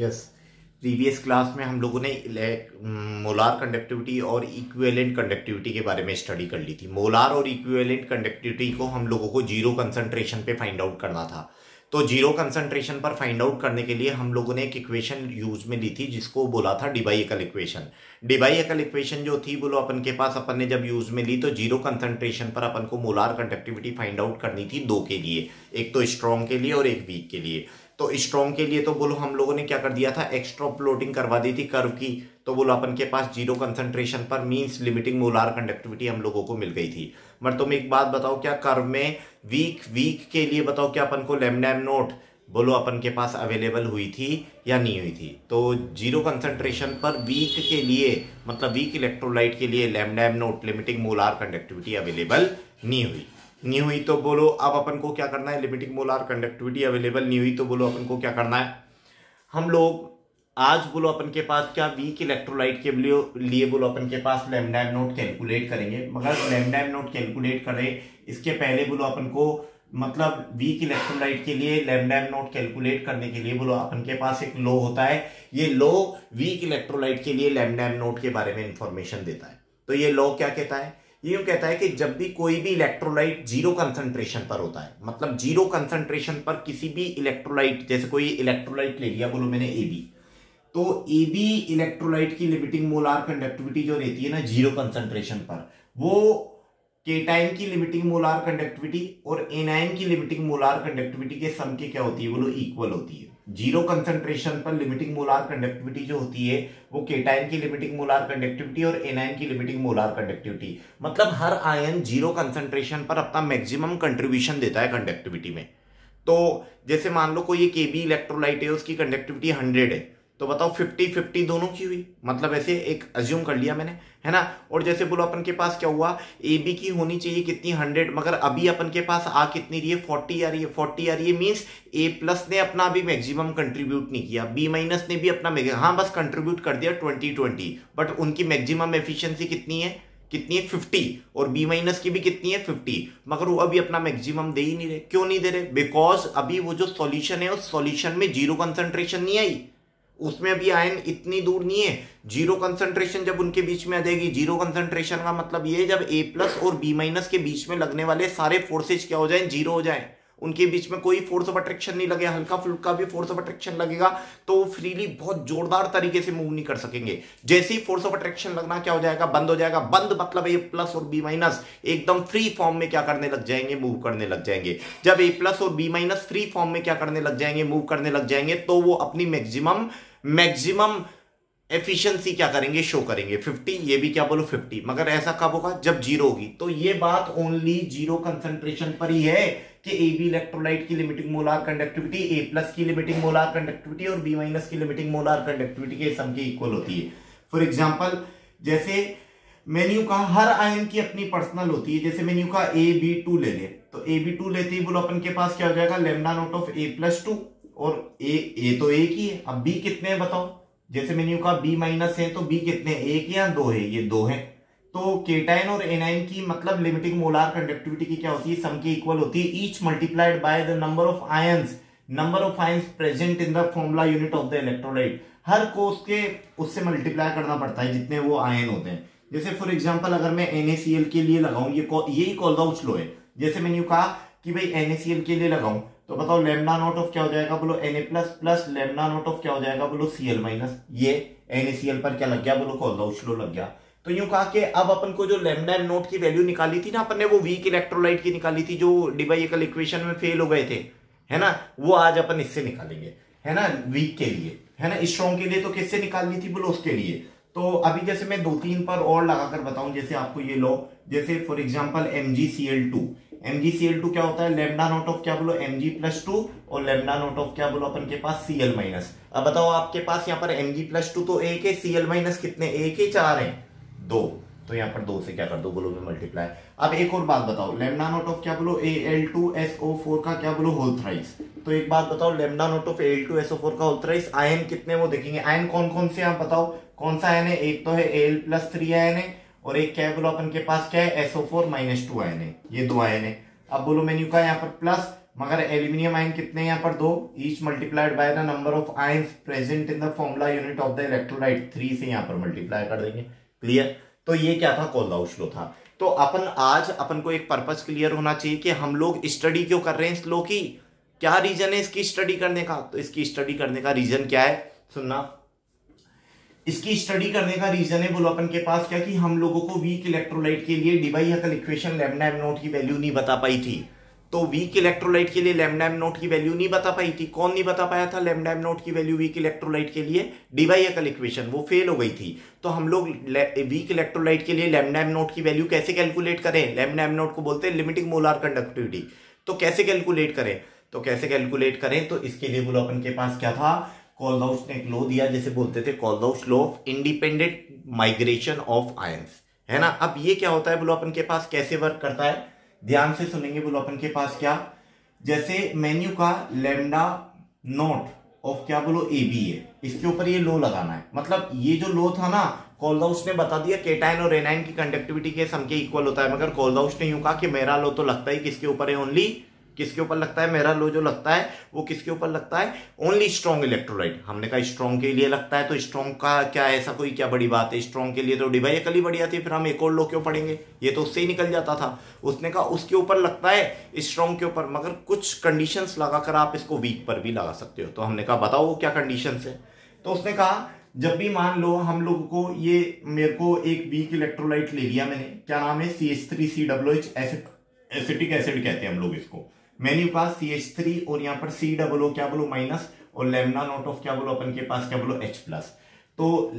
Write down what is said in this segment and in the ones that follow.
Yes, previous class में हम लोगों ने मोलार कंडक्टिविटी और इक्विवेलेंट कंडक्टिविटी के बारे में स्टडी कर ली थी। मोलार और इक्विवेलेंट कंडक्टिविटी को हम लोगों को जीरो कंसंट्रेशन पे फाइंड आउट करना था। तो जीरो कंसंट्रेशन पर फाइंड आउट करने के लिए हम लोगों ने एक इक्वेशन यूज में ली थी जिसको बोला था डिबाई-एकल इक्वेशन। डिबाई-एकल इक्वेशन जो थी बोलो अपन के पास, अपन ने जब यूज में ली तो जीरो कंसंट्रेशन पर अपन को मोलार कंडक्टिविटी फाइंड आउट करनी थी दो के लिए, एक तो स्ट्रॉन्ग के लिए और एक वीक के लिए। तो स्ट्रॉन्ग के लिए तो बोलो हम लोगों ने क्या कर दिया था, एक्सट्रापोलेटिंग करवा दी थी कर्व की। तो बोलो अपन के पास जीरो कंसंट्रेशन पर मींस लिमिटिंग मोलार कंडक्टिविटी हम लोगों को मिल गई थी। मगर तुम एक बात बताओ, क्या कर्व में वीक के लिए बताओ क्या अपन को लैम्डा एम नॉट बोलो अपन के पास अवेलेबल हुई थी या नहीं हुई थी? तो जीरो कंसंट्रेशन पर वीक के लिए मतलब वीक इलेक्ट्रोलाइट के लिए lambda am not limiting molar conductivity available नहीं हुई। तो बोलो अब अपन को क्या करना है, लिमिटिंग मोलार कंडक्टिविटी अवेलेबल नहीं हुई तो बोलो अपन को क्या करना है, हम लोग आज बोलो अपन के पास क्या वीक इलेक्ट्रोलाइट के लिए बोलो अपन के पास लैम्डा एम नॉट कैलकुलेट करेंगे। मगर लैम्डा एम नॉट कैलकुलेट करें इसके पहले बोलो अपन को मतलब वीक इलेक्ट्रोलाइट के लिए लैम्डा एम नॉट कैलकुलेट करने के लिए बोलो अपन के पास एक लॉ होता है। ये लॉ वीक इलेक्ट्रोलाइट के लिए लैम्डा एम नॉट के बारे में इंफॉर्मेशन देता है। तो ये लॉ क्या कहता है, ये कहता है कि जब भी कोई भी इलेक्ट्रोलाइट जीरो कंसंट्रेशन पर होता है, मतलब जीरो कंसंट्रेशन पर किसी भी इलेक्ट्रोलाइट, जैसे कोई इलेक्ट्रोलाइट ले लिया बोलो मैंने AB, तो AB इलेक्ट्रोलाइट की लिमिटिंग मोलार कंडक्टिविटी जो रहती है ना जीरो कंसंट्रेशन पर, वो केटाइन की लिमिटिंग मोलार कंडक्टिविटी और एनायन की लिमिटिंग मोलार कंडक्टिविटी के सम के क्या होती है बोलो इक्वल होती है। जीरो कंसंट्रेशन पर लिमिटिंग मोलार कंडक्टिविटी जो होती है वो केटाइन की लिमिटिंग मोलार कंडक्टिविटी और एनायन की लिमिटिंग मोलार कंडक्टिविटी, मतलब हर आयन जीरो कंसंट्रेशन पर अपना मैक्सिमम कंट्रीब्यूशन देता है कंडक्टिविटी में। तो जैसे मान लो कोई एक AB इलेक्ट्रोलाइट है, उसकी कंडक्टिविटी 100 है, तो बताओ 50-50 दोनों की हुई, मतलब ऐसे एक अज्यूम कर लिया मैंने, है ना। और जैसे बोलो अपन के पास क्या हुआ, AB की होनी चाहिए कितनी 100, मगर अभी अपन के पास आ कितनी रही है 40 आ रही है। 40 आ रही है मींस A+ ने अपना अभी मैक्सिमम कंट्रीब्यूट नहीं किया, B- ने भी अपना हाँ बस कंट्रीब्यूट कर दिया 20-20, बट उनकी मैक्सिमम एफिशिएंसी कितनी है 50, और B- की भी कितनी है 50, मगर वो अभी अपना मैक्सिमम दे ही नहीं रहे। क्यों नहीं दे रहे? बिकॉज अभी वो जो सॉल्यूशन है उस सॉल्यूशन में जीरो कंसंट्रेशन नहीं आई, उसमें अभी आयन इतनी दूर नहीं है। जीरो कंसंट्रेशन जब उनके बीच में आ जाएगी, जीरो कंसंट्रेशन का मतलब ये जब A+ और B- के बीच में लगने वाले सारे फोर्सेज क्या हो जाएं, जीरो हो जाएं, उनके बीच में कोई फोर्स ऑफ अट्रैक्शन नहीं लगे, हल्का फुल्का भी फोर्स ऑफ अट्रैक्शन लगेगा तो वो फ्रीली बहुत जोरदार तरीके से मूव नहीं कर सकेंगे। जैसे ही फोर्स ऑफ अट्रैक्शन लगना क्या हो जाएगा, बंद हो जाएगा। बंद मतलब A+ और B- एकदम फ्री फॉर्म में क्या करने लग जाएंगे, मूव करने लग जाएंगे। जब A+ और B- फ्री फॉर्म में क्या करने लग जाएंगे, मूव करने लग जाएंगे, तो वो अपनी मैक्सिमम एफिशिएंसी क्या करेंगे, शो करेंगे 50। ये भी क्या बोलो 50, मगर ऐसा कब होगा जब जीरो होगी। तो ये बात ओनली जीरो कंसंट्रेशन पर ही है कि AB इलेक्ट्रोलाइट की लिमिटिंग मोलार कंडक्टिविटी A+ की लिमिटिंग मोलार कंडक्टिविटी और B- की लिमिटिंग मोलार कंडक्टिविटी के सम के इक्वल होती है। फॉर एग्जांपल जैसे मेन्यू का हर आयन की अपनी पर्सनल होती है। जैसे मेन्यू का AB2 ले ले, तो AB2 लेते ही बोलो अपन के पास क्या हो जाएगा, लैम्डा नॉट ऑफ A+2, और ए तो एक ही है। अब B कितने हैं बताओ, जैसे मेन्यू का B- है तो B कितने, एक या दो है, ये दो है। तो केटाइन और एनाइन की मतलब लिमिटिंग मोलार कंडक्टिविटी की क्या होती है, सम के इक्वल होती है, each multiplied by the number of ions present in the formula unit of the electrolyte. हर को उससे मल्टीप्लाई करना पड़ता है जितने वो आयन होते हैं। जैसे फॉर एग्जांपल अगर मैं NaCl के लिए लगाऊं, यही कोल्डाउच लो है। जैसे मैंने कहा कि भाई NaCl के लिए लगाऊं, तो बताओ लैम्डा नॉट ऑफ क्या हो जाएगा बोलो Na+ plus lambda naught of क्या हो जाएगा बोलो Cl-। ये NaCl पर क्या लग गया बोलो, कोल्डाउच लो लग गया। तो यूं कहा कि अब अपन को जो लैम्डा एम नॉट की वैल्यू निकाली थी ना अपन ने, वो वीक इलेक्ट्रोलाइट की निकाली थी जो डिबाई-एकल इक्वेशन में फेल हो गए थे, है ना, वो आज अपन इससे निकालेंगे, है ना, वीक के लिए, है ना। स्ट्रॉन्ग के लिए तो किससे निकालनी थी बोलो, उसके लिए। तो अभी जैसे मैं 2-3 पर और लगाकर बताऊं, जैसे आपको ये लो, जैसे फॉर एग्जांपल MgCl2 क्या होता है, लैम्डा नॉट ऑफ क्या बोलो Mg+2 और लैम्डा नॉट ऑफ क्या बोलो अपन के पास Cl-। अब बताओ आपके पास यहाँ पर Mg+2 तो एक है, Cl- कितने, एक है, 4 है, 2, तो यहाँ पर 2 से क्या कर दो बोलो में मल्टीप्लाई। अब एक और बात बताओ, लैम्डा नॉट ऑफ क्या बोलो Al2SO4 का क्या बोलो होल थ्राइस। तो एक बात बताओ, लैम्डा नॉट ऑफ Al2SO4 का होल थ्राइस, आयन कितने वो देखेंगे, आयन कौन कौन से आप बताओ, कौन सा आयन है, एक तो है Al+3 आयन है, और एक क्या है बोलो अपन के पास क्या है SO4-2 आयन है, ये दो आयन है। अब बोलो मेन्यू का यहाँ पर प्लस मगर एल्यूमिनियम आयन कितने यहाँ पर 2, each multiplied by the number of ions present in the formula unit of the electrolyte 3 से यहाँ पर मल्टीप्लाई कर देंगे। क्लियर? तो ये क्या था, कोलडाउस लॉ था। तो अपन को एक पर्पस क्लियर होना चाहिए कि हम लोग स्टडी क्यों कर रहे हैं इस लॉ की, क्या रीजन है इसकी स्टडी करने का। तो इसकी स्टडी करने का रीजन क्या है, सुनना। इसकी स्टडी करने का रीजन है बोलो अपन के पास क्या, कि हम लोगों को वीक इलेक्ट्रोलाइट के लिए डी/हैकल इक्वेशन लैम्डा एम नॉट की वैल्यू नहीं बता पाई थी। तो वीक इलेक्ट्रोलाइट के लिए लैम्डा एम नॉट की वैल्यू नहीं बता पाई थी। कौन नहीं बता पाया था लैम्डा एम नॉट की वैल्यू वीक इलेक्ट्रोलाइट के लिए? डी/हैकल इक्वेशन, वो फेल हो गई थी। तो हम लोग वीक इलेक्ट्रोलाइट के लिए लैम्डा एम नॉट की वैल्यू कैसे कैलकुलेट करें? लैम्डा एम नॉट को बोलते हैं लिमिटिंग मोलार कंडक्टिविटी। तो कैसे कैलकुलेट करें? तो इसके लिए बोलो अपन के पास क्या था, कोलडाउस ने एक लॉ दिया जिसे बोलते थे Kohlrausch law of independent migration of ions, है ना। अब ये क्या होता है बोलो अपन के पास, कैसे वर्क करता है, ध्यान से सुनेंगे। बोलो अपन के पास क्या, जैसे मेन्यू का लैम्डा नॉट ऑफ क्या बोलो ए बी है, इसके ऊपर ये लॉ लगाना है। मतलब ये जो लॉ था ना, कोलडाउस ने बता दिया केटायन और एनायन की कंडक्टिविटी के सम के इक्वल होता है, मगर कोलडाउस ने यूं कहा कि मेरा लॉ तो लगता है किसके ऊपर है, ओनली किसके ऊपर लगता है, मेरा लॉ जो लगता है वो किसके ऊपर लगता है, ओनली स्ट्रॉन्ग इलेक्ट्रोलाइट। हमने कहा स्ट्रॉन्ग के लिए लगता है, तो स्ट्रॉन्ग का क्या ऐसा कोई क्या बड़ी बात है, स्ट्रॉन्ग के लिए तो डी/हैकल ही बढ़िया थी, फिर हम एक और लॉ क्यों पढ़ेंगे, ये तो उससे ही निकल जाता था। उसने कहा उसके ऊपर लगता है स्ट्रॉन्ग के ऊपर, मगर कुछ कंडीशंस लगाकर आप इसको वीक पर भी लगा सकते हो। तो हमने कहा बताओ वो क्या कंडीशंस है। तो उसने कहा जब भी मान लो हम लोगों को ये, मेरे को एक वीक इलेक्ट्रोलाइट ले लिया मैंने, क्या नाम है, CH3COOH, एसिटिक एसिड कहते हैं हम लोग इसको। मैंने कहा CH3 और यहाँ पर C क्या बोलो माइनस, और लैम्डा नॉट ऑफ क्या बोलो अपन के पास क्या बोलो H प्लस। तो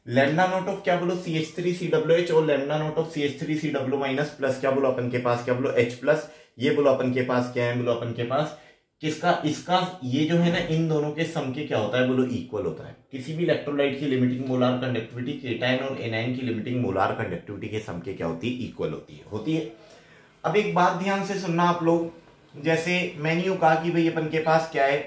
लैम्डा नॉट ऑफ क्या बोलो CH3COOH और lambda naught of CH3CO minus plus क्या बोलो अपन के पास क्या बोलो H प्लस। ये बोलो अपन के पास क्या है, बोलो अपन के पास किसका, इसका ये जो है ना, इन दोनों के सम के क्या होता है बोलो इक्वल होता है। किसी भी इलेक्ट्रोलाइट की लिमिटिंग मोलार कंडक्टिविटी केटायन और एनायन की लिमिटिंग मोलार कंडक्टिविटी के सम के क्या होती है, इक्वल होती है। अब एक बात ध्यान से सुनना आप लोग, जैसे मैंने यूं कहा कि भाई अपन के पास क्या है,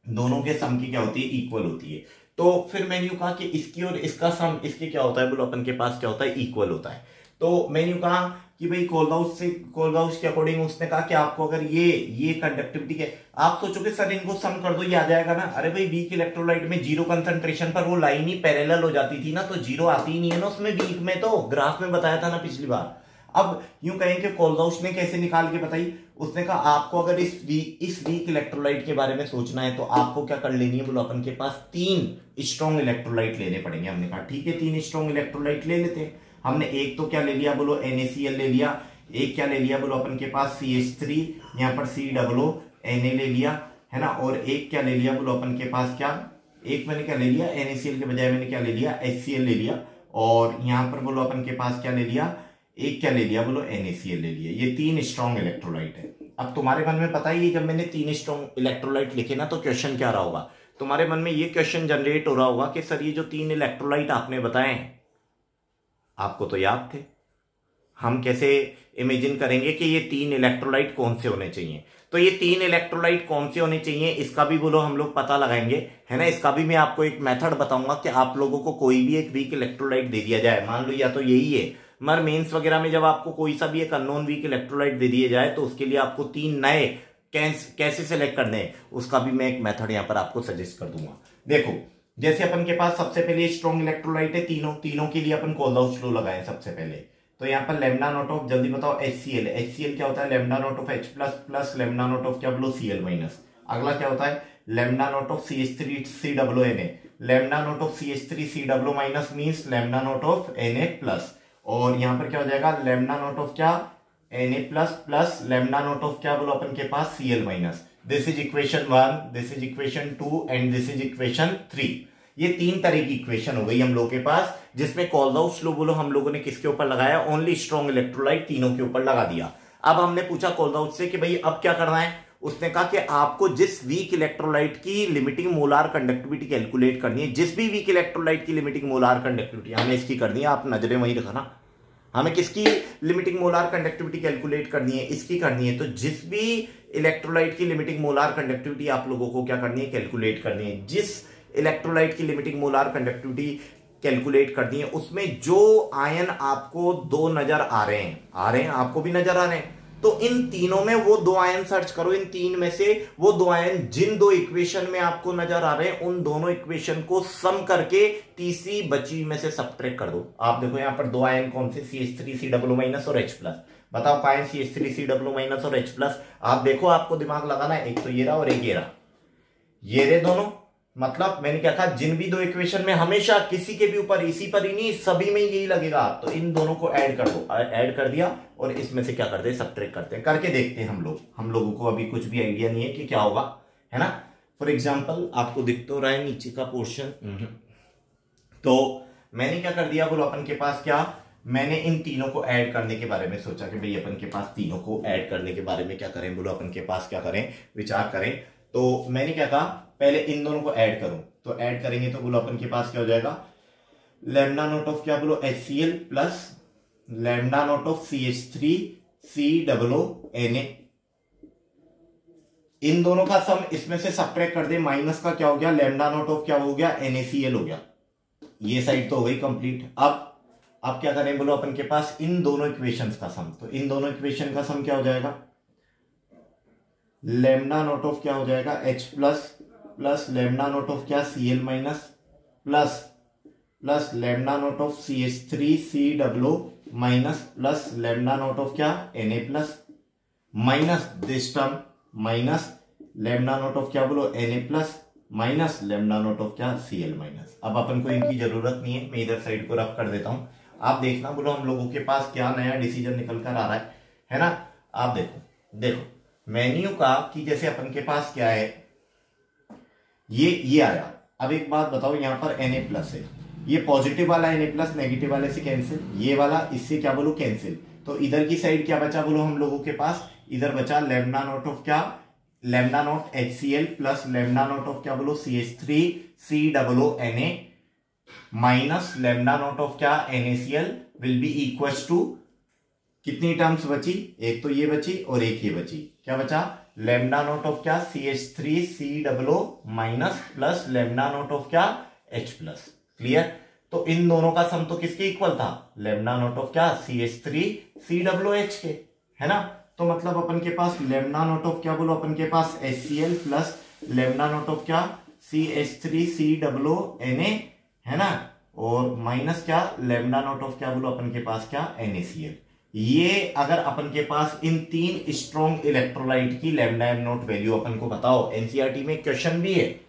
दोनों के सम की क्या होती है, इक्वल होती है। तो फिर मैंने यूं कहा कि इसकी और इसका सम इसके क्या होता है बोलो अपन के पास क्या होता है, इक्वल होता है। तो मैंने यूं कहा कि भाई कोलडाउस के अकॉर्डिंग उसने कहा कि आपको अगर ये कंडक्टिविटी के, आप सोचोगे सर इनको सम कर दो ये आ जाएगा ना, अरे भाई वीक इलेक्ट्रोलाइट में जीरो कंसंट्रेशन पर वो लाइन ही पैरेलल हो जाती थी ना, तो जीरो आती ही नहीं है ना उसमें वीक में, तो ग्राफ में बताया था ना पिछली बार। अब यूं कहें कि कोलडाउस ने कैसे निकाल के बताई, उसने कहा आपको अगर इस वीक इलेक्ट्रोलाइट के बारे में सोचना है तो आपको क्या कर लेनी है बोलो, अपन के पास 3 स्ट्रॉन्ग इलेक्ट्रोलाइट लेने पड़ेंगे। हमने कहा ठीक है 3 स्ट्रॉन्ग इलेक्ट्रोलाइट ले लेते हैं। हमने एक तो क्या ले लिया बोलो NaCl ले लिया, एक क्या ले लिया बोलो अपन के पास CH3, यहाँ पर COONA ले लिया, है ना, और एक क्या ले लिया बोलो अपन के पास क्या, एक मैंने क्या ले लिया NaCl के बजाय मैंने क्या ले लिया HCl ले लिया, और यहाँ पर बोलो अपन के पास क्या ले लिया, एक क्या ले लिया बोलो NaCl ले लिया। ये 3 स्ट्रॉन्ग इलेक्ट्रोलाइट है। अब तुम्हारे मन में पता ही है जब मैंने 3 स्ट्रॉन्ग इलेक्ट्रोलाइट लिखे ना, तो क्वेश्चन क्या रहा होगा, तुम्हारे मन में ये क्वेश्चन जनरेट हो रहा होगा कि सर ये जो 3 इलेक्ट्रोलाइट आपने बताए आपको तो याद थे, हम कैसे इमेजिन करेंगे कि ये 3 इलेक्ट्रोलाइट कौन से होने चाहिए। तो ये 3 इलेक्ट्रोलाइट कौन से होने चाहिए इसका भी बोलो हम लोग पता लगाएंगे, है ना। इसका भी मैं आपको एक मेथड बताऊंगा कि आप लोगों को कोई भी एक वीक इलेक्ट्रोलाइट दे दिया जाए, मान लो या तो यही है, मगर मेंस वगैरह में जब आपको कोई सा भी एक अननोन वीक इलेक्ट्रोलाइट दे दिए जाए तो उसके लिए आपको 3 नए कैसे सेलेक्ट करने हैं, उसका भी मैं एक मेथड यहां पर आपको सजेस्ट कर दूंगा। देखो जैसे अपन के पास सबसे पहले स्ट्रॉन्ग इलेक्ट्रोलाइट है, तीनों के लिए अपन कोलडाउस लॉ लगाए सबसे पहले। तो यहाँ पर लैम्डा नॉट ऑफ, जल्दी बताओ, HCl क्या होता है, lambda naught of H plus plus lambda naught of क्या बोलो Cl माइनस। अगला क्या होता है, lambda naught of CH3COONA, lambda naught of CH3COO minus means lambda naught of Na plus, और यहाँ पर क्या हो जाएगा लैम्डा नॉट ऑफ क्या Na plus plus lambda naught of क्या बोलो अपन के पास Cl minus. This is equation 1, this is equation 2 and this is equation 3। ये 3 तरह की इक्वेशन हो गई हम लोग के पास, जिसमें कोलडाउस लॉ बोलो हम लोगों ने किसके ऊपर लगाया, ओनली स्ट्रॉन्ग इलेक्ट्रोलाइट तीनों के ऊपर लगा दिया। अब हमने पूछा कोलडाउस से कि भाई अब क्या करना है, उसने कहा कि आपको जिस वीक इलेक्ट्रोलाइट की लिमिटिंग मोलार कंडक्टिविटी कैलकुलेट करनी है, जिस भी वीक इलेक्ट्रोलाइट की लिमिटिंग मोलार कंडक्टिविटी हमें इसकी करनी है, आप नजरें वहीं रखना, हमें किसकी लिमिटिंग मोलार कंडक्टिविटी कैलकुलेट करनी है, इसकी करनी है। तो जिस भी इलेक्ट्रोलाइट की लिमिटिंग मोलार कंडक्टिविटी आप लोगों को क्या करनी है, कैलकुलेट करनी है, जिस इलेक्ट्रोलाइट की लिमिटिंग मोलार कंडक्टिविटी कैलकुलेट करनी है, उसमें जो आयन आपको 2 नजर आ रहे हैं आपको भी नजर आ रहे हैं, तो इन तीनों में वो दो आयन सर्च करो, इन तीन में से वो दो आयन जिन दो इक्वेशन में आपको नजर आ रहे हैं उन दोनों इक्वेशन को सम करके तीसरी बची में से सब्ट्रैक्ट कर दो। आप देखो यहां पर दो आयन कौन से, CH3COO- और H+। बताओ पाए CH3COO- और H+। आप देखो, आपको दिमाग लगाना है, एक तो ये रहा और एक ये रहा, ये रहे दोनों। मतलब मैंने क्या कहा, जिन भी दो इक्वेशन में हमेशा किसी के भी ऊपर, इसी पर ही नहीं सभी में यही लगेगा, तो इन दोनों को ऐड कर दो। ऐड कर दिया और इसमें से क्या करते हैं, सब्ट्रैक्ट करते हैं। करके देखते हैं हम लोगों को अभी कुछ भी आइडिया नहीं है कि क्या होगा, है ना। फॉर एग्जाम्पल आपको दिख तो रहा है नीचे का पोर्शन। तो मैंने क्या कर दिया बोलो, अपन के पास क्या, मैंने इन तीनों को ऐड करने के बारे में सोचा कि भाई अपन के पास तीनों को ऐड करने के बारे में क्या करें बोलो, अपन के पास क्या करें, विचार करें। तो मैंने क्या कहा, पहले इन दोनों को ऐड करूं, तो ऐड करेंगे तो बोलो अपन के पास क्या हो जाएगा, लैम्डा नॉट ऑफ क्या बोलो HCl plus lambda naught of CH3COO-Na। इन दोनों का सम इसमें से सब्ट्रैक्ट कर दे, माइनस का क्या हो गया, लैम्डा नॉट ऑफ क्या हो गया, NaCl हो गया। ये साइड तो हो गई कंप्लीट। अब क्या करें बोलो, अपन के पास इन दोनों इक्वेशंस का सम, तो इन दोनों इक्वेशन का सम क्या हो जाएगा, लैम्डा नॉट ऑफ क्या हो जाएगा H plus lambda naught of क्या Cl minus plus lambda naught of CH3COO minus plus lambda naught of क्या Na plus minus this term minus lambda naught of क्या बोलो Na plus minus lambda naught of क्या Cl minus. अब अपन को इनकी जरूरत नहीं है, मैं इधर साइड को रफ कर देता हूं। आप देखना बोलो हम लोगों के पास क्या नया डिसीजन निकल कर आ रहा है ना। आप देखो मेन्यू का कि जैसे अपन के पास क्या है, ये आया। अब एक बात बताओ, यहां पर Na प्लस है, ये पॉजिटिव वाला Na प्लस नेगेटिव वाले से कैंसिल, ये वाला इससे क्या बोलो कैंसिल। तो इधर की साइड क्या बचा बोलो हम लोगों के पास, इधर बचा लैम्डा नॉट ऑफ क्या, lambda naught HCl plus lambda naught of क्या बोलो CH3COO-Na minus lambda naught of क्या NaCl will be equals to, कितनी टर्म्स बची, एक तो ये बची और एक ये बची, क्या बचा, लैम्डा नॉट ऑफ क्या CH3COO minus plus lambda naught of क्या H प्लस। क्लियर। तो इन दोनों का सम तो किसके इक्वल था, लैम्डा नॉट ऑफ क्या CH3COOH के, है ना। तो मतलब अपन के पास लैम्डा नॉट ऑफ क्या बोलो, अपन के पास HCl plus lambda naught of क्या CH3COO-Na, है ना, और माइनस क्या लैम्डा नॉट ऑफ क्या बोलो अपन के पास क्या NaCl। ये अगर अपन के पास इन तीन स्ट्रॉन्ग इलेक्ट्रोलाइट की लैम्डा एम नॉट वैल्यू अपन को बताओ, एनसीईआरटी में क्वेश्चन भी है,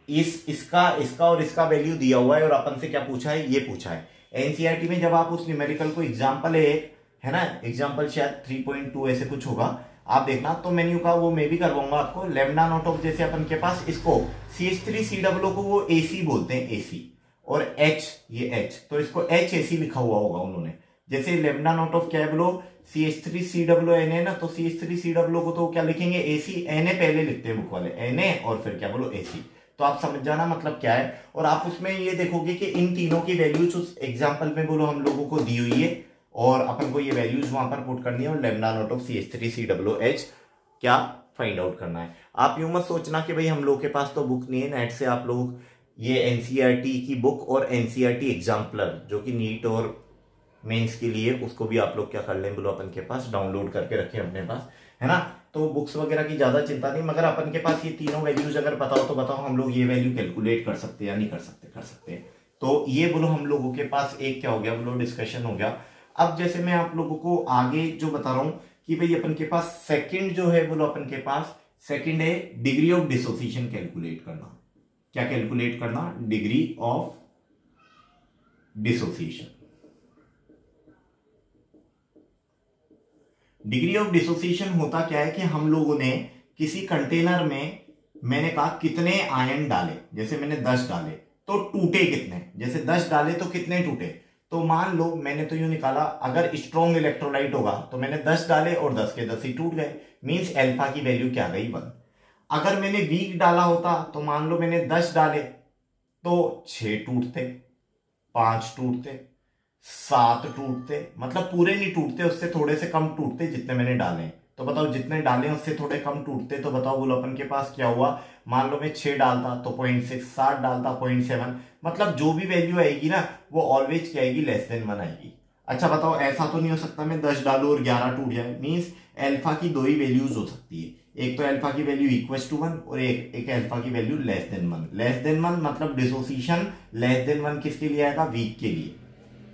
इसका और इसका वैल्यू दिया हुआ है और अपन से क्या पूछा है, ये पूछा है एनसीईआरटी में। जब आप उस न्यूमेरिकल को एग्जांपल है ना, एग्जांपल शायद 3.2 ऐसे कुछ होगा, आप देखना। तो मेन्यू का वो मैं भी करवाऊंगा आपको। लैम्डा नॉट ऑफ जैसे अपन के पास इसको CH3COO को वो AC बोलते हैं, AC, और H ये H, तो इसको HAC लिखा हुआ होगा उन्होंने। जैसे लैम्डा नॉट ऑफ क्या है बोलो CH3COO-Na ना, तो CH3COO को तो क्या लिखेंगे AC, Na पहले लिखते हैं बुक वाले, Na और फिर क्या बोलो AC। तो आप समझ जाना मतलब क्या है। और आप उसमें ये देखोगे कि इन तीनों की वैल्यूज उस एग्जांपल में बोलो हम लोगों को दी हुई है और अपन को ये वैल्यूज वहां पर पुट करनी है और लैम्डा नॉट ऑफ CH3COOH क्या फाइंड आउट करना है। आप यूं मत सोचना कि भाई हम लोग के पास तो बुक नहीं है, नेट से आप लोग ये एनसीईआरटी की बुक और एनसीईआरटी एग्जाम्पलर जो कि नीट और मेंस के लिए, उसको भी आप लोग क्या कर लें बोलो अपन के पास डाउनलोड करके रखें अपने पास, है ना। तो बुक्स वगैरह की ज्यादा चिंता नहीं, मगर अपन के पास ये तीनों वैल्यूज अगर पता हो तो बताओ हम लोग ये वैल्यू कैलकुलेट कर सकते हैं या नहीं कर सकते, कर सकते हैं। तो ये बोलो हम लोगों के पास एक क्या हो गया बोलो डिस्कशन हो गया। अब जैसे मैं आप लोगों को आगे जो बता रहा हूं कि भाई अपन के पास सेकंड जो है बोलो अपन के पास सेकंड है डिग्री ऑफ डिसोसिएशन कैलकुलेट करना। क्या कैलकुलेट करना, degree of dissociation. Degree of dissociation होता क्या है कि हम लोगों ने किसी कंटेनर में, मैंने कहा कितने आयन डाले, जैसे मैंने 10 डाले तो टूटे कितने, जैसे 10 डाले तो कितने टूटे। तो मान लो मैंने तो यूं निकाला, अगर स्ट्रॉन्ग इलेक्ट्रोलाइट होगा तो मैंने 10 डाले और 10 के 10 ही टूट गए, मींस अल्फा की वैल्यू क्या गई 1। अगर मैंने वीक डाला होता तो मान लो मैंने 10 डाले तो 6 टूटते, 5 टूटते, 7 टूटते, मतलब पूरे नहीं टूटते, उससे थोड़े से कम टूटते जितने मैंने डाले। तो बताओ जितने डाले उससे थोड़े कम टूटते, तो बताओ बोलो अपन के पास क्या हुआ। मान लो मैं 6 डालता तो 0.6, 7 डालता 0.7, मतलब जो भी वैल्यू आएगी ना वो ऑलवेज क्या आएगी, लेस देन 1 आएगी। अच्छा बताओ ऐसा तो नहीं हो सकता मैं 10 डालू और 11 टूट जाए, मींस अल्फा की दो ही वैल्यूज हो सकती है, एक तो अल्फा की वैल्यू इक्वल टू 1 और एक अल्फा की value less than 1। Less than 1 मतलब डिसोसिएशन लेस देन 1 किसके लिए आएगा, वीक के लिए,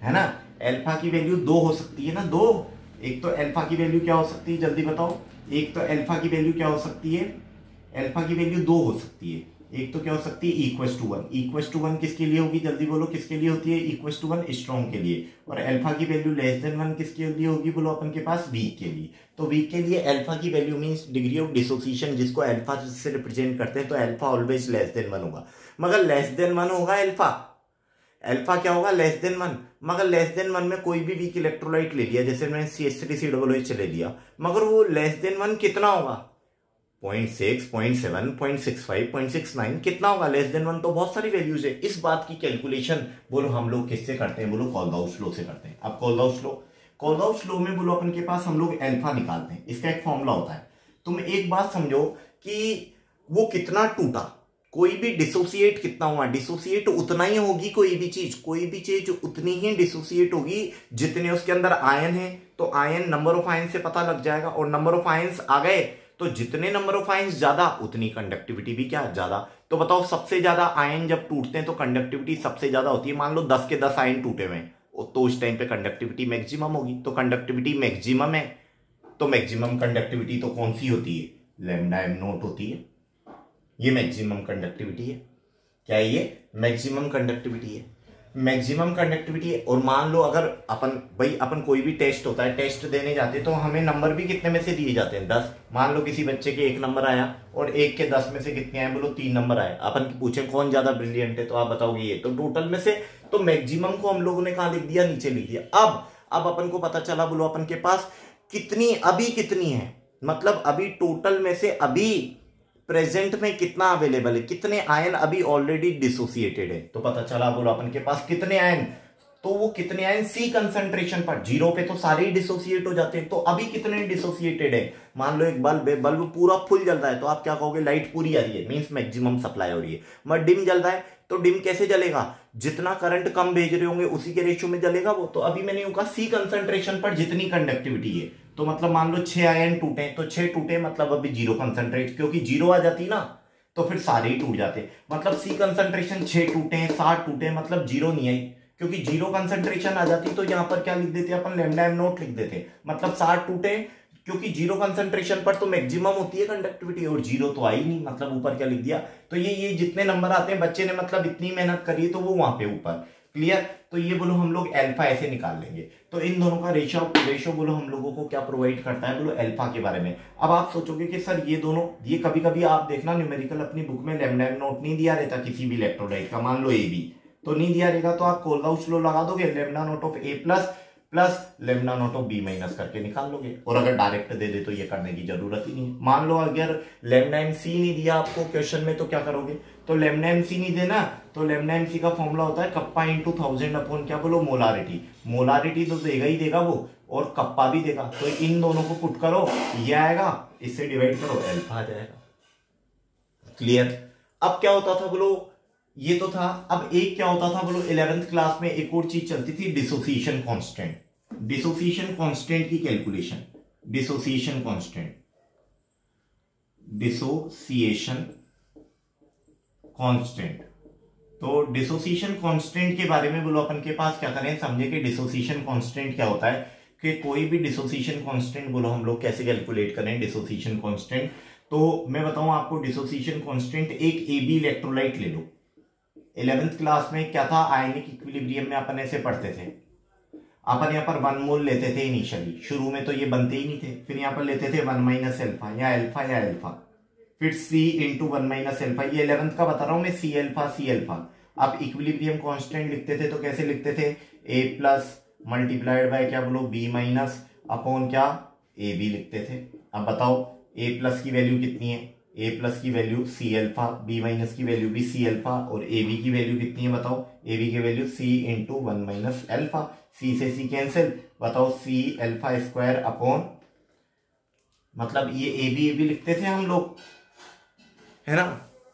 है ना। अल्फा की वैल्यू दो हो सकती है ना, दो। एक तो अल्फा की वैल्यू क्या हो सकती है, जल्दी बताओ। एक तो अल्फा की वैल्यू क्या हो सकती है, अल्फा की वैल्यू दो हो सकती है। एक तो क्या हो सकती है, इक्वल टू 1। इक्वल टू 1 किसके लिए होगी, जल्दी बोलो, किसके लिए होती है, इक्वल टू 1 स्ट्रॉन्ग के लिए। और अल्फा की वैल्यू लेस देन 1 किसके लिए होगी, बोलो अपन के पास, वीक के लिए। तो वीक के लिए अल्फा की value means degree of dissociation, जिसको अल्फा से रिप्रेजेंट करते हैं, तो अल्फा ऑलवेज लेस देन 1 होगा। मगर लेस देन 1 होगा अल्फा, अल्फा क्या होगा, लेस देन 1। मगर लेस देन 1 में कोई भी वीक इलेक्ट्रोलाइट ले लिया, जैसे मैंने CH3COOH ले लिया, मगर वो लेस देन 1 कितना होगा, 0.6, 0.7, 0.65, 0.69 कितना होगा, लेस देन 1। तो बहुत सारी वैल्यूज है। इस बात की कैलकुलेशन बोलो हम लोग किससे करते हैं, बोलो कोलबाउस लॉ से करते हैं। अब कोलबाउस लॉ में बोलो अपन के पास हम लोग अल्फा निकालते हैं, इसका एक फॉर्मूला होता है। तुम एक बात समझो कि वो कितना टूटा, कोई भी डिसोसिएट कितना हुआ, डिसोसिएट उतना ही होगी, कोई भी चीज उतनी ही डिसोसिएट होगी जितने उसके अंदर आयन है। तो आयन, नंबर ऑफ आयन से पता लग जाएगा, और नंबर ऑफ आयंस आ गए तो जितने नंबर ऑफ आयंस ज्यादा उतनी कंडक्टिविटी भी क्या ज्यादा। तो बताओ, सबसे ज्यादा आयन जब टूटते हैं तो कंडक्टिविटी सबसे ज्यादा होती है। मान लो 10 के 10 आयन टूटे हुए, तो उस टाइम पे कंडक्टिविटी मैक्सिमम होगी। तो कंडक्टिविटी मैक्सिमम है, तो मैक्सिमम कंडक्टिविटी तो कौन सी होती है, लैम्डा m नॉट होती है। ये मैक्सिमम कंडक्टिविटी है। क्या है ये, मैक्सिमम कंडक्टिविटी है, मैक्सिमम कंडक्टिविटी है। और मान लो अगर अपन कोई भी टेस्ट होता है, टेस्ट देने जाते हैं तो हमें नंबर भी कितने में से दिए जाते हैं, 10। मान लो किसी बच्चे के 1 नंबर आया और 1 के 10 में से कितने आए, बोलो 3 नंबर आए। अपन पूछे कौन ज्यादा ब्रिलियंट है, तो आप बताओगे ये। तो टोटल में से तो मैक्सिमम को हम लोगों ने कहा लिख दिया, नीचे लिख दिया। अब अपन को पता चला, बोलो अपन के पास कितनी है, मतलब अभी टोटल में से अभी प्रेजेंट में कितना अवेलेबल है, कितने आयन अभी ऑलरेडी डिसोसिएटेड है। तो पता चला, बोलो अपन के पास कितने आयन, तो वो कितने आयन C कंसंट्रेशन पर, 0 पे तो सारे ही डिसोसिएट हो जाते हैं। तो अभी कितने डिसोसिएटेड है, मान लो एक बल्ब पूरा फुल जल रहा है, तो आप क्या कहोगे, लाइट पूरी आ रही है, मींस मैक्सिमम सप्लाई हो रही है। मगर डिम जल रहा है, तो डिम कैसे जलेगा, जितना करंट कम भेज रहे होंगे उसी के रेशियो में जलेगा वो। तो अभी मैंने कहा C कंसंट्रेशन पर जितनी कंडक्टिविटी है, तो मतलब मान लो 6 आयन टूटे, तो 6 टूटे मतलब अभी 0 कंसंट्रेट, क्योंकि 0 आ जाती ना तो फिर सारे ही टूट जाते। मतलब C कंसंट्रेशन 6 टूटे, 7 टूटे, मतलब 0 नहीं आई, क्योंकि 0 कंसंट्रेशन आ जाती तो यहां पर क्या लिख देते अपन, लैम्डा m नॉट लिख देते। मतलब 7 टूटे, क्योंकि 0 कंसंट्रेशन पर तो मैक्सिमम होती है कंडक्टिविटी, और 0 तो आई नहीं, मतलब ऊपर क्या लिख दिया। तो ये जितने नंबर आते हैं, बच्चे ने मतलब इतनी मेहनत करी तो वो वहां पे ऊपर, क्लियर। तो ये बोलो हम लोग अल्फा ऐसे निकाल लेंगे। तो इन दोनों का रेशो बोलो हम लोगों को क्या प्रोवाइड करता है, बोलो अल्फा के बारे में। अब आप सोचोगे कि सर ये दोनों, ये कभी कभी आप देखना न्यूमेरिकल अपनी बुक में लैम्डा m नॉट नहीं दिया रहता किसी भी इलेक्ट्रोलाइट का, मान लो AB तो नहीं दिया रहेगा, तो आप कोलबाउस लॉ लगा दोगे, lambda naught of A plus lambda naught of B minus करके निकाल लोगे। और अगर डायरेक्ट दे दे तो ये करने की जरूरत ही नहीं। मान लो अगर लैम्डा m C नहीं दिया आपको क्वेश्चन में, तो क्या करोगे, तो लैम्डा m C नहीं देना, तो लैम्डा m C का फॉर्मूला होता है कप्पा इंटू 1000 अपॉन क्या बोलो, मोलारिटी तो देगा ही देगा वो, और कप्पा भी देगा। तो इन दोनों को पुट करो, ये आएगा, इससे डिवाइड करो, अल्फा आ जाएगा, क्लियर। अब क्या होता था बोलो, ये तो था। अब एक क्या होता था बोलो, 11th क्लास में एक और चीज चलती थी, डिसोसिएशन कांस्टेंट की कैलकुलेशन। Dissociation constant. तो डिसोसिएशन कांस्टेंट के बारे में बोलो अपन के पास क्या करें, समझे कि डिसोसिएशन कांस्टेंट क्या होता है, कि कोई भी डिसोसिएशन कांस्टेंट बोलो हम लोग कैसे कैलकुलेट करें डिसोसिएशन कांस्टेंट। तो मैं बताऊं आपको, डिसोसिएशन कांस्टेंट, एक AB इलेक्ट्रोलाइट ले लो। 11th क्लास में क्या था, आयनिक इक्विलिब्रियम में अपन ऐसे पढ़ते थे, अपन यहाँ पर 1 मोल लेते थे इनिशियली, शुरू में तो ये बनते ही नहीं थे, फिर यहाँ पर लेते थे 1 माइनस अल्फा या अल्फा, फिर C इंटू 1 माइनस अल्फा, ये 11th का बता रहा हूं मैं, C अल्फा। अब इक्विलिब्रियम कांस्टेंट लिखते थे तो कैसे लिखते थे, A प्लस मल्टीप्लाइड बाय क्या बोलो, B माइनस अपॉन क्या, AB लिखते थे। अब बताओ A प्लस की वैल्यू कितनी है, A प्लस की value C alpha, B minus की वैल्यू भी C अल्फा, और AB की वैल्यू कितनी है बताओ, AB की value C into 1 minus alpha, C से C कैंसिल, बताओ C अल्फा स्क्वायर अपॉन, मतलब ये AB लिखते थे हम लोग, है ना।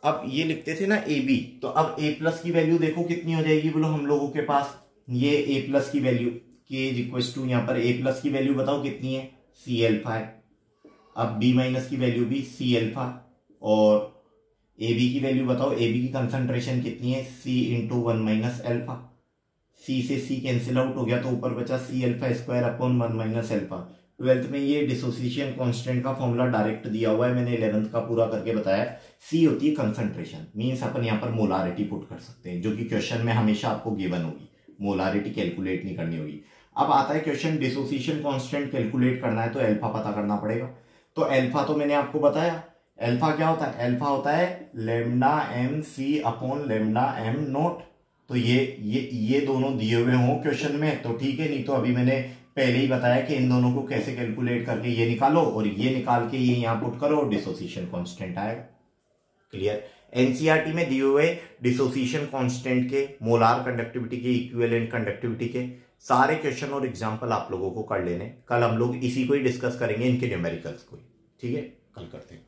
अब ये लिखते थे ना AB, तो अब A प्लस की वैल्यू देखो कितनी हो जाएगी बोलो हम लोगों के पास, ये A प्लस की value K is equal to, यहाँ पर A प्लस की वैल्यू बताओ कितनी है, C अल्फा है, अब B माइनस की वैल्यू भी C अल्फा, और AB की वैल्यू बताओ, AB की कंसंट्रेशन कितनी है, C into 1 minus alpha. C से C कैंसिल आउट हो गया तो ऊपर बचा C alpha square upon 1 minus alpha. 12th में ये डिसोसिएशन कांस्टेंट का फॉर्मूला डायरेक्ट दिया हुआ है, मैंने 11th का पूरा करके बताया। C होती है कंसंट्रेशन, मीन्स अपन यहाँ पर मोलारिटी पुट कर सकते हैं, जो कि क्वेश्चन में हमेशा आपको गिवन होगी, मोलारिटी कैलकुलेट नहीं करनी होगी। अब आता है क्वेश्चन डिसोसिएशन कांस्टेंट कैलकुलेट करना है तो अल्फा पता करना पड़ेगा। तो अल्फा तो मैंने आपको बताया, अल्फा क्या होता है, अल्फा होता है lambda M C upon lambda M naught. तो ये दोनों दिए हुए हों क्वेश्चन में तो ठीक है, नहीं तो अभी मैंने पहले ही बताया कि इन दोनों को कैसे कैलकुलेट करके ये निकालो और ये निकाल के ये यहां पुट करो, डिसोसिएशन कांस्टेंट आएगा। क्लियर। एनसीईआरटी में दिए हुए डिसोसिएशन कांस्टेंट के, मोलार कंडक्टिविटी के, इक्विवेलेंट कंडक्टिविटी के सारे क्वेश्चन और एग्जांपल आप लोगों को कर लेने। कल हम लोग इसी को ही डिस्कस करेंगे, इनके न्यूमेरिकल्स को ही। ठीक है, कल करते हैं।